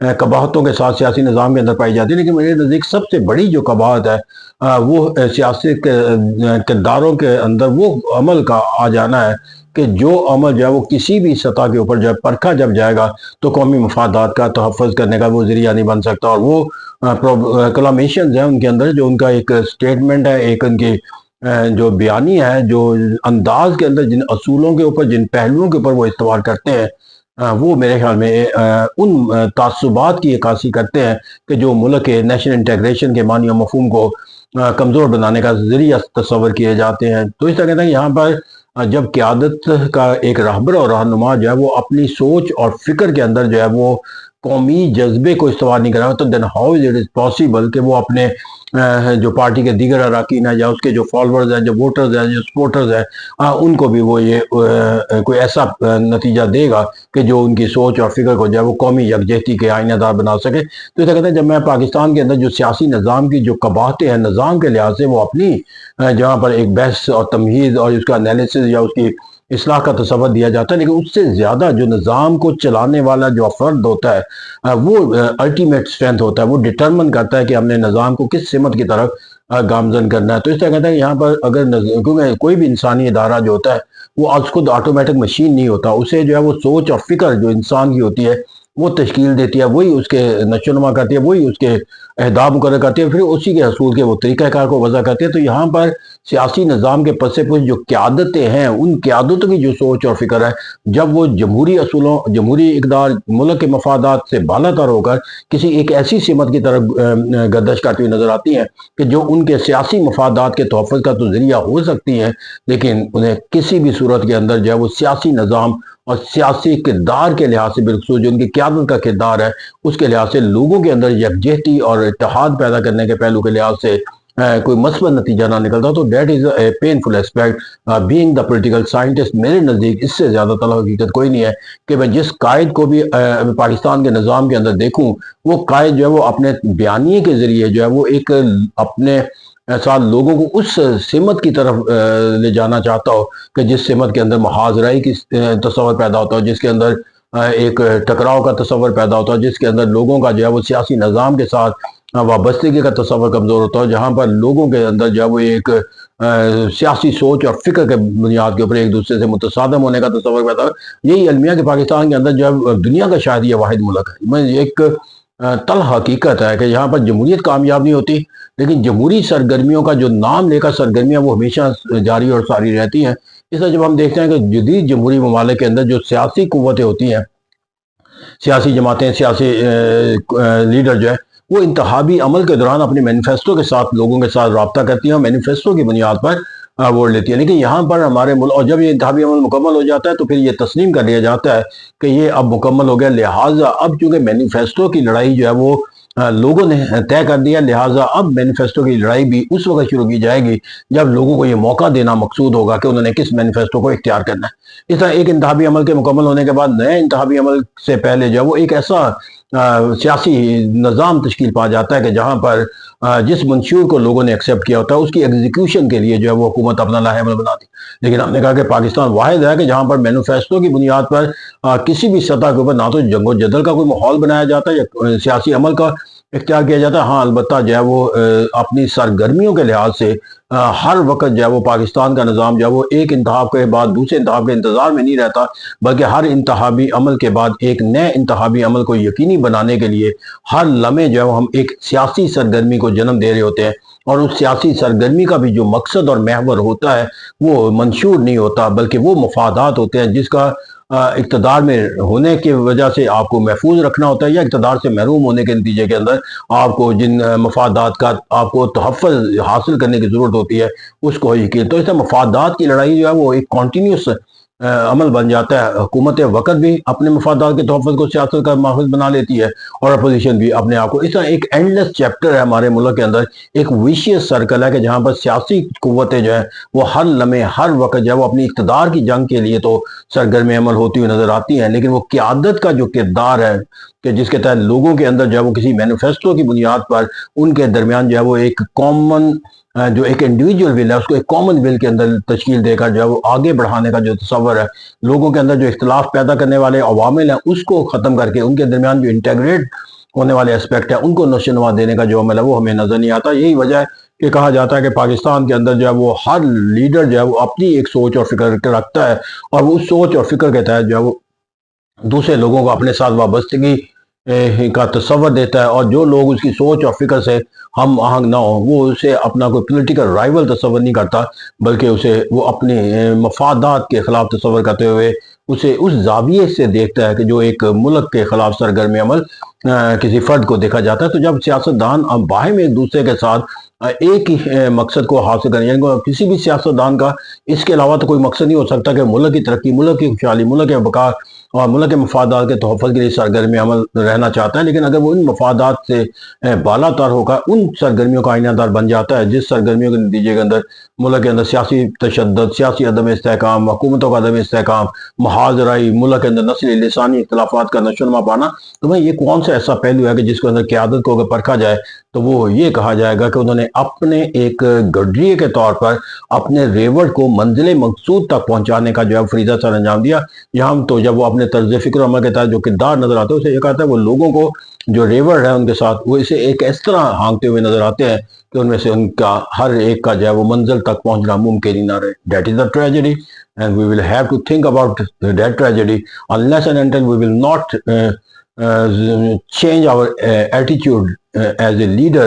قباحتوں کے ساتھ سیاسی نظام کے اندر پائی جاتی ہے، لیکن میرے نزدیک سب سے بڑی جو قباحت ہے وہ سیاسی کرداروں کے اندر وہ عمل کا آ جانا ہے کہ جو عمل جو ہے وہ کسی بھی سطح کے اوپر جو ہے پرکھا جب جائے گا تو قومی مفادات کا تحفظ کرنے کا وہ ذریعہ نہیں بن سکتا، اور وہ کلاميشنز ہیں ان کے اندر، جو ان کا ایک سٹیٹمنٹ ہے، ایک ان کی جو بیانی ہے، جو انداز کے اندر جن اصولوں کے اوپر، جن پہلوؤں کے اوپر وہ استوار کرتے ہیں، وہ میرے خیال میں ان تعصبات کی عکاسی کرتے ہیں کہ جو ملک کے نیشنل انٹیگریشن کے معنی و مفہوم کو کمزور بنانے کا ذریعہ تصور کیے جاتے ہیں۔ تو اس طرح کہتے ہیں کہ یہاں پر جب قیادت کا ایک رہبر اور رہنما جو ہے وہ اپنی سوچ اور فکر کے اندر جو ہے وہ قومی جذبے کو استوار نہیں کرا تو then how is it possible کہ وہ اپنے جو پارٹی کے دیگر اراکین ہیں یا اس کے جو فالورز ہیں، جو ووٹرز ہیں، جو سپورٹرز ہیں، ان کو بھی وہ یہ کوئی ایسا نتیجہ دے گا کہ جو ان کی سوچ اور فکر کو جو ہے وہ قومی یکجہتی کے آئینہ دار بنا سکے۔ تو اسے کہتے ہیں جب میں پاکستان کے اندر جو سیاسی نظام کی جو قباحتیں ہیں نظام کے لحاظ سے وہ اپنی جہاں پر ایک بحث اور تمہید اور اس کا انالیسس یا اس کی اصلاح کا تصور دیا جاتا ہے، لیکن اس سے زیادہ جو نظام کو چلانے والا جو فرد ہوتا ہے وہ الٹیمیٹ اسٹرینتھ ہوتا ہے، وہ ڈٹرمن کرتا ہے کہ ہم نے نظام کو کس سمت کی طرف گامزن کرنا ہے۔ تو اس طرح کہتے ہیں یہاں پر اگر کیونکہ کوئی بھی انسانی ادارہ جو ہوتا ہے وہ از خود آٹومیٹک مشین نہیں ہوتا، اسے جو ہے وہ سوچ اور فکر جو انسان کی ہوتی ہے وہ تشکیل دیتی ہے، وہی اس کے نشو و نما کرتی ہے، وہی اس کے اہداف مقرر کرتی ہے، پھر اسی کے حصول کے وہ طریقہ کار کو وضع کرتی ہے۔ تو یہاں پر سیاسی نظام کے پس پش جو قیادتیں ہیں ان قیادتوں کی جو سوچ اور فکر ہے، جب وہ جمہوری اصولوں، جمہوری اقدار، ملک کے مفادات سے بالا تر ہو کر کسی ایک ایسی سمت کی طرف گردش کرتی ہوئی نظر آتی ہیں کہ جو ان کے سیاسی مفادات کے تحفظ کا تو ذریعہ ہو سکتی ہیں، لیکن انہیں کسی بھی صورت کے اندر جو ہے وہ سیاسی نظام اور سیاسی کردار کے لحاظ سے بالخصوص جو ان کی قیادت کا کردار ہے اس کے لحاظ سے لوگوں کے اندر یکجہتی اور اتحاد پیدا کرنے کے پہلو کے لحاظ سے کوئی مثبت نتیجہ نہ نکلتا۔ تو that is a painful aspect being the political scientist. میرے نزدیک اس سے زیادہ طلب حقیقت کوئی نہیں ہے کہ میں جس قائد کو بھی پاکستان کے نظام کے اندر دیکھوں وہ قائد جو ہے وہ اپنے بیانیے کے ذریعے جو ہے وہ ایک اپنے ساتھ لوگوں کو اس سمت کی طرف لے جانا چاہتا ہو کہ جس سمت کے اندر محاذرائی کی تصور پیدا ہوتا ہو، جس کے اندر ایک ٹکراؤ کا تصور پیدا ہوتا ہو، جس کے اندر لوگوں کا جو ہے وہ سیاسی نظام کے ساتھ وابستگی کا تصور کمزور ہوتا ہو، جہاں پر لوگوں کے اندر جو ہے وہ ایک سیاسی سوچ اور فکر کے بنیاد کے اوپر ایک دوسرے سے متصادم ہونے کا تصور پیدا ہو۔ یہی المیہ کہ پاکستان کے اندر جو ہے دنیا کا شاید یہ واحد ملک ہے، میں ایک تلخ حقیقت ہے کہ یہاں پر جمہوریت کامیاب نہیں ہوتی، لیکن جمہوری سرگرمیوں کا جو نام لے کر سرگرمیاں وہ ہمیشہ جاری اور ساری رہتی ہیں۔ اس طرح جب ہم دیکھتے ہیں کہ جدید جمہوری ممالک کے اندر جو سیاسی قوتیں ہوتی ہیں، سیاسی جماعتیں، سیاسی لیڈر جو ہے وہ انتخابی عمل کے دوران اپنے مینیفیسٹو کے ساتھ لوگوں کے ساتھ رابطہ کرتی ہیں اور مینیفیسٹو کی بنیاد پر ووٹ لیتی ہے، لیکن یہاں پر ہمارے ملک اور جب یہ انتخابی عمل مکمل ہو جاتا ہے تو پھر یہ تسلیم کر لیا جاتا ہے کہ یہ اب مکمل ہو گیا، لہٰذا اب چونکہ مینیفیسٹو کی لڑائی جو ہے وہ لوگوں نے طے کر دیا، لہٰذا اب مینیفیسٹو کی لڑائی بھی اس وقت شروع کی جائے گی جب لوگوں کو یہ موقع دینا مقصود ہوگا کہ انہوں نے کس مینیفیسٹو کو اختیار کرنا ہے۔ اس طرح ایک انتخابی عمل کے مکمل ہونے کے بعد نئے انتخابی عمل سے پہلے جو ہے وہ ایک ایسا سیاسی نظام تشکیل پا جاتا ہے کہ جہاں پر جس منشور کو لوگوں نے ایکسیپٹ کیا ہوتا ہے اس کی ایگزیکیوشن کے لیے جو ہے وہ حکومت اپنا لاہے عمل بناتی ہے۔ لیکن ہم نے کہا کہ پاکستان واحد ہے کہ جہاں پر مینیفیسٹو کی بنیاد پر کسی بھی سطح کے اوپر نہ تو جنگ و جدل کا کوئی ماحول بنایا جاتا ہے یا سیاسی عمل کا اختیار کیا جاتا ہے۔ ہاں البتہ جو ہے وہ اپنی سرگرمیوں کے لحاظ سے ہر وقت جو ہے وہ پاکستان کا نظام جو ہے وہ ایک انتخاب کے بعد دوسرے انتخاب کے انتظار میں نہیں رہتا، بلکہ ہر انتخابی عمل کے بعد ایک نئے انتخابی عمل کو یقینی بنانے کے لیے ہر لمحے جو ہے وہ ہم ایک سیاسی سرگرمی کو جنم دے رہے ہوتے ہیں، اور اس سیاسی سرگرمی کا بھی جو مقصد اور محور ہوتا ہے وہ منشور نہیں ہوتا بلکہ وہ مفادات ہوتے ہیں جس کا اقتدار میں ہونے کی وجہ سے آپ کو محفوظ رکھنا ہوتا ہے، یا اقتدار سے محروم ہونے کے نتیجے کے اندر آپ کو جن مفادات کا آپ کو تحفظ حاصل کرنے کی ضرورت ہوتی ہے اس کو یقین۔ تو اس طرح مفادات کی لڑائی جو ہے وہ ایک کنٹینیوس عمل بن جاتا ہے۔ حکومت وقت بھی اپنے مفادات کے تحفظ کو سیاست کا ماخذ بنا لیتی ہے اور اپوزیشن بھی اپنے آپ کو۔ اس طرح ایک اینڈلیس چیپٹر ہے ہمارے ملک کے اندر، ایک ویشیس سرکل ہے کہ جہاں پر سیاسی قوتیں جو ہیں وہ ہر لمحے ہر وقت جو ہے وہ اپنی اقتدار کی جنگ کے لیے تو سرگرم عمل ہوتی ہوئی نظر آتی ہیں، لیکن وہ قیادت کا جو کردار ہے کہ جس کے تحت لوگوں کے اندر جو ہے وہ کسی مینیفیسٹو کی بنیاد پر ان کے درمیان جو ہے وہ ایک کامن جو ایک انڈیویجول ول ہے اس کو ایک کامن ول کے اندر تشکیل دے کر جو ہے وہ آگے بڑھانے کا جو تصور ہے، لوگوں کے اندر جو اختلاف پیدا کرنے والے عوامل ہیں اس کو ختم کر کے ان کے درمیان جو انٹیگریٹ ہونے والے اسپیکٹ ہیں ان کو نشوونما دینے کا جو عمل ہے وہ ہمیں نظر نہیں آتا. یہی وجہ ہے کہ کہا جاتا ہے کہ پاکستان کے اندر جو ہے وہ ہر لیڈر جو ہے وہ اپنی ایک سوچ اور فکر رکھتا ہے، اور وہ اس سوچ اور فکر کے تحت جو ہے وہ دوسرے لوگوں کو اپنے ساتھ وابستگی کا تصور دیتا ہے، اور جو لوگ اس کی سوچ اور فکر سے ہم آہنگ نہ ہوں وہ اسے اپنا کوئی پولیٹیکل رائیول تصور نہیں کرتا، بلکہ اسے وہ اپنے مفادات کے خلاف تصور کرتے ہوئے اسے اس زاویے سے دیکھتا ہے کہ جو ایک ملک کے خلاف سرگرم عمل کسی فرد کو دیکھا جاتا ہے. تو جب سیاستدان باہم ایک دوسرے کے ساتھ ایک ہی مقصد کو حاصل کریں، یعنی کسی بھی سیاستدان کا اس کے علاوہ تو کوئی مقصد نہیں ہو سکتا کہ ملک کی ترقی، ملک کی خوشحالی، ملک کے بقا اور ملک کے مفادات کے تحفظ کے لیے سرگرم عمل رہنا چاہتا ہے، لیکن اگر وہ ان مفادات سے بالا تر ہو کر ان سرگرمیوں کا آئینہ دار بن جاتا ہے جس سرگرمیوں کے نتیجے کے اندر ملک کے اندر سیاسی تشدد، سیاسی عدم استحکام، حکومتوں کا عدم استحکام، محاذرائی، ملک کے اندر نسلی لسانی اختلافات کا نشوونما پانا، تو بھائی یہ کون سا ایسا پہلو ہے کہ جس کے اندر قیادت کو اگر پرکھا جائے تو وہ یہ کہا جائے گا کہ انہوں نے اپنے ایک گڈریے کے طور پر اپنے ریوڑ کو منزل مقصود تک پہنچانے کا جو ہے فریضہ سر انجام دیا. یہاں تو جب وہ اپنے طرز فکر و عمل کے تحت جو کردار نظر آتے ہیں اسے یہ کہتا ہے وہ لوگوں کو جو ریوڑ ہے ان کے ساتھ وہ اسے ایک اس طرح ہانکتے ہوئے نظر آتے ہیں کہ ان میں سے ان کا ہر ایک کا جو ہے وہ منزل تک پہنچنا ممکن ہی نہ رہے. That is the tragedy, and we will have to think about that tragedy unless and until we will not change our attitude as a leader,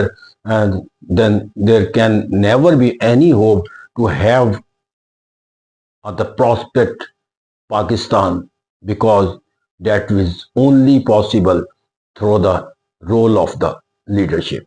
then there can never be any hope to have the prospect Pakistan, because that is only possible through the role of the leadership.